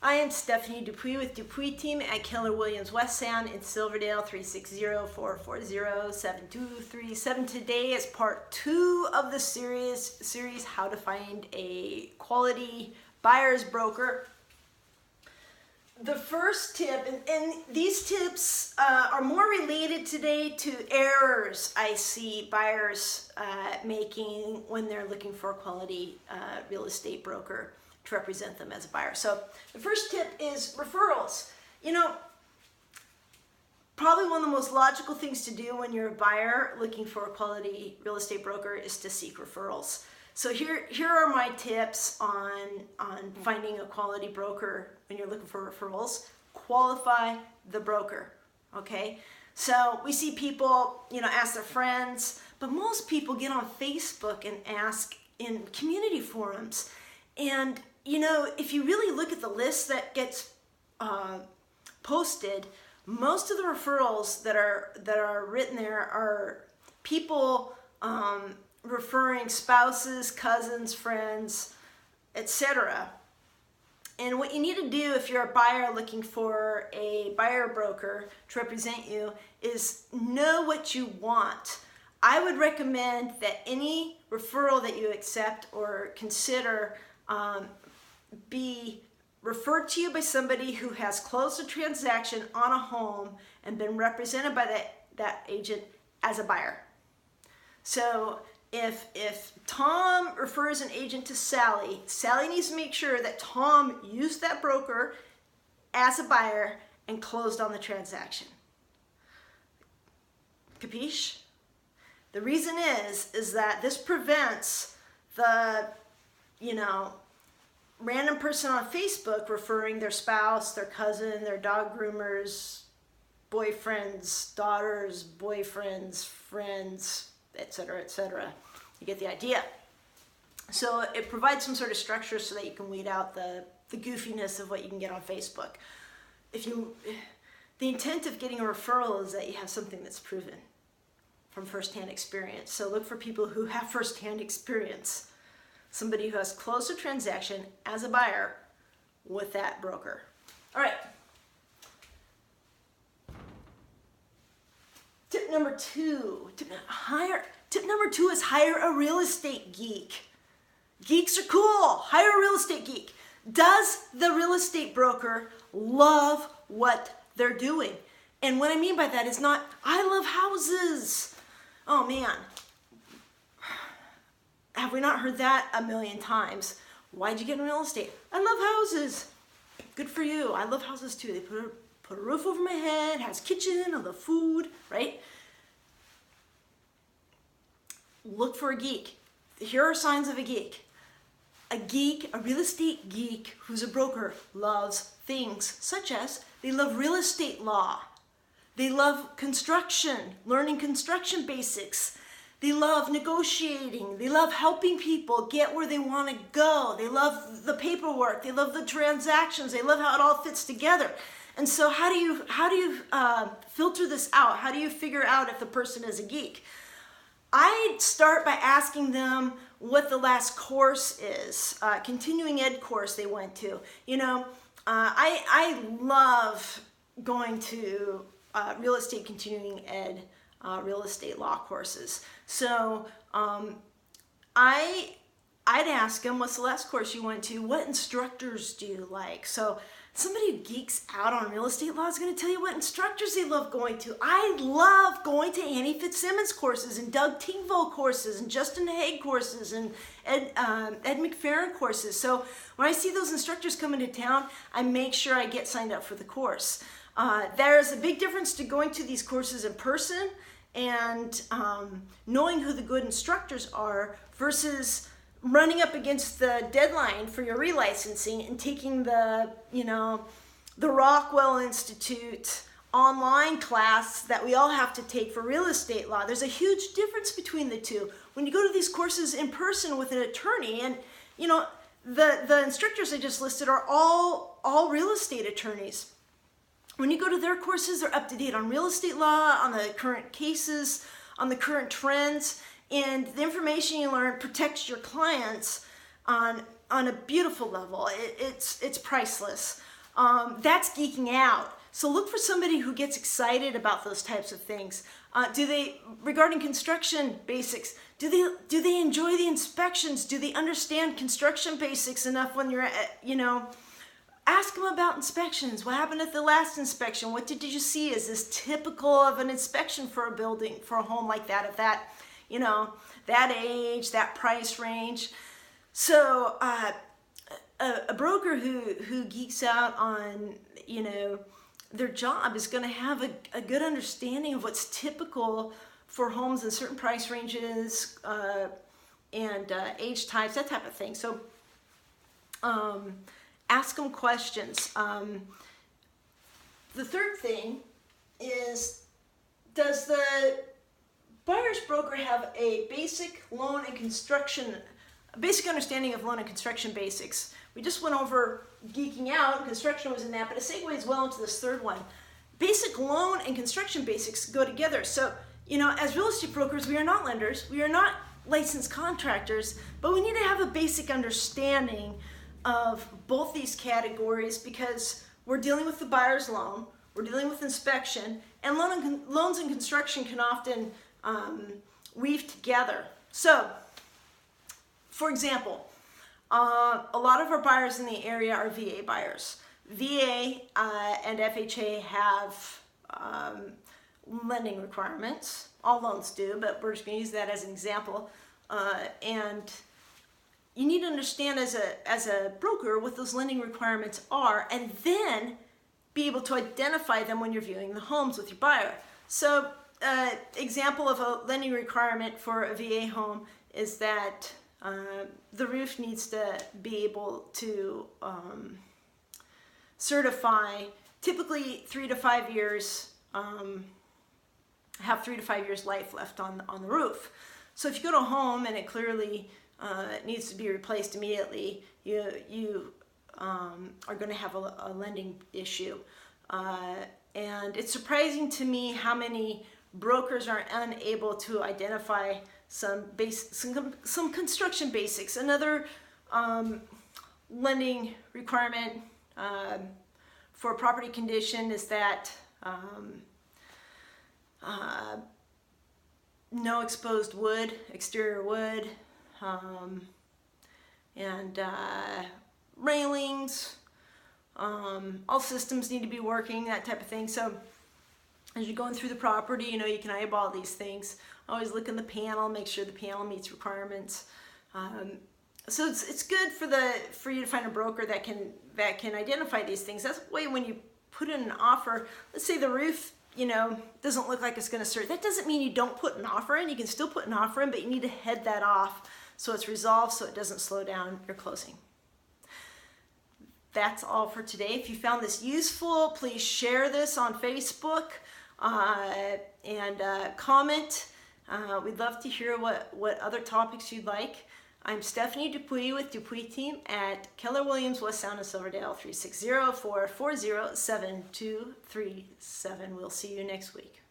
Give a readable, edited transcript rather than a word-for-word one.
I am Stephanie Dupuis with Dupuis team at Keller Williams West Sound in Silverdale, 360-440-7237. Today is part 2 of the series How to Find a Quality Buyer's Broker. The first tip, and these tips are more related today to errors I see buyers making when they're looking for a quality real estate broker to represent them as a buyer. So the first tip is referrals. You know, probably one of the most logical things to do when you're a buyer looking for a quality real estate broker is to seek referrals. So here are my tips on finding a quality broker when you're looking for referrals. Qualify the broker, okay? So we see people, ask their friends, but most people get on Facebook and ask in community forums. And if you really look at the list that gets posted, most of the referrals that are written there are people referring spouses, cousins, friends, etc. And what you need to do if you're a buyer looking for a buyer broker to represent you is know what you want. I would recommend that any referral that you accept or consider be referred to you by somebody who has closed a transaction on a home and been represented by that agent as a buyer. So if Tom refers an agent to Sally, Sally needs to make sure that Tom used that broker as a buyer and closed on the transaction. Capiche? The reason is that this prevents the, random person on Facebook referring their spouse, their cousin, their dog groomers, boyfriends, daughters, boyfriends, friends, etc., etc. You get the idea. So it provides some sort of structure so that you can weed out the goofiness of what you can get on Facebook. The intent of getting a referral is that you have something that's proven from firsthand experience. So look for people who have firsthand experience. Somebody who has closed a transaction as a buyer with that broker. All right. Tip number 2. Tip number 2 is hire a real estate geek. Geeks are cool. Hire a real estate geek. Does the real estate broker love what they're doing? And what I mean by that is not, I love houses. Oh man. Have we not heard that a million times? Why'd you get in real estate? I love houses. Good for you. I love houses too. They put a roof over my head, has kitchen, I love food, right? Look for a geek. Here are signs of a geek. A geek, a real estate geek who's a broker, loves things such as they love real estate law. They love construction, learning construction basics. They love negotiating. They love helping people get where they want to go. They love the paperwork. They love the transactions. They love how it all fits together. And so how do you filter this out? How do you figure out if the person is a geek? I start by asking them what the last course is, continuing ed course they went to. I love going to real estate continuing ed real estate law courses. So I'd ask them, what's the last course you went to? What instructors do you like? So somebody who geeks out on real estate law is going to tell you what instructors they love going to. I love going to Annie Fitzsimmons courses and Doug Tingville courses and Justin Haig courses and Ed McFerrin courses. So when I see those instructors come into town, I make sure I get signed up for the course. There's a big difference to going to these courses in person and knowing who the good instructors are versus running up against the deadline for your relicensing and taking the Rockwell Institute online class that we all have to take for real estate law. There's a huge difference between the two. When you go to these courses in person with an attorney, and the instructors I just listed are all real estate attorneys. When you go to their courses, they're up to date on real estate law, on the current cases, on the current trends, and the information you learn protects your clients on a beautiful level. It's priceless. That's geeking out. So look for somebody who gets excited about those types of things. Regarding construction basics, do they enjoy the inspections? Do they understand construction basics enough when you're at, ask them about inspections. What happened at the last inspection? What did you see? Is this typical of an inspection for a building, for a home like that, at that, that age, that price range? So a broker who geeks out on, their job is going to have a good understanding of what's typical for homes in certain price ranges and age types, that type of thing. So ask them questions. The third thing is, does the buyer's broker have a basic understanding of loan and construction basics? We just went over geeking out, construction was in that, but it segues well into this third one. Basic loan and construction basics go together. So, as real estate brokers, we are not lenders, we are not licensed contractors, but we need to have a basic understanding of both these categories, because we're dealing with the buyer's loan, we're dealing with inspection, and loans and construction can often weave together. So, for example, a lot of our buyers in the area are VA buyers. VA and FHA have lending requirements. All loans do, but we're just going to use that as an example. And you need to understand as a broker what those lending requirements are, and then be able to identify them when you're viewing the homes with your buyer. So, example of a lending requirement for a VA home is that the roof needs to be able to certify, typically 3 to 5 years, have 3 to 5 years life left on the roof. So if you go to a home and it clearly needs to be replaced immediately, you are going to have a lending issue. And it's surprising to me how many brokers are unable to identify some construction basics. Another lending requirement for property condition is that no exposed wood, exterior wood, and railings. All systems need to be working, that type of thing. So as you're going through the property, you can eyeball these things. Always look in the panel, make sure the panel meets requirements. So it's good for you to find a broker that can identify these things. That's the way when you put in an offer, let's say the roof, doesn't look like it's going to serve. That doesn't mean you don't put an offer in. You can still put an offer in, but you need to head that off so it's resolved, so it doesn't slow down your closing. That's all for today. If you found this useful, please share this on Facebook and comment. We'd love to hear what other topics you'd like. I'm Stephanie Dupuis with Dupuis Team at Keller Williams, West Sound, and Silverdale, 360-440-7237. We'll see you next week.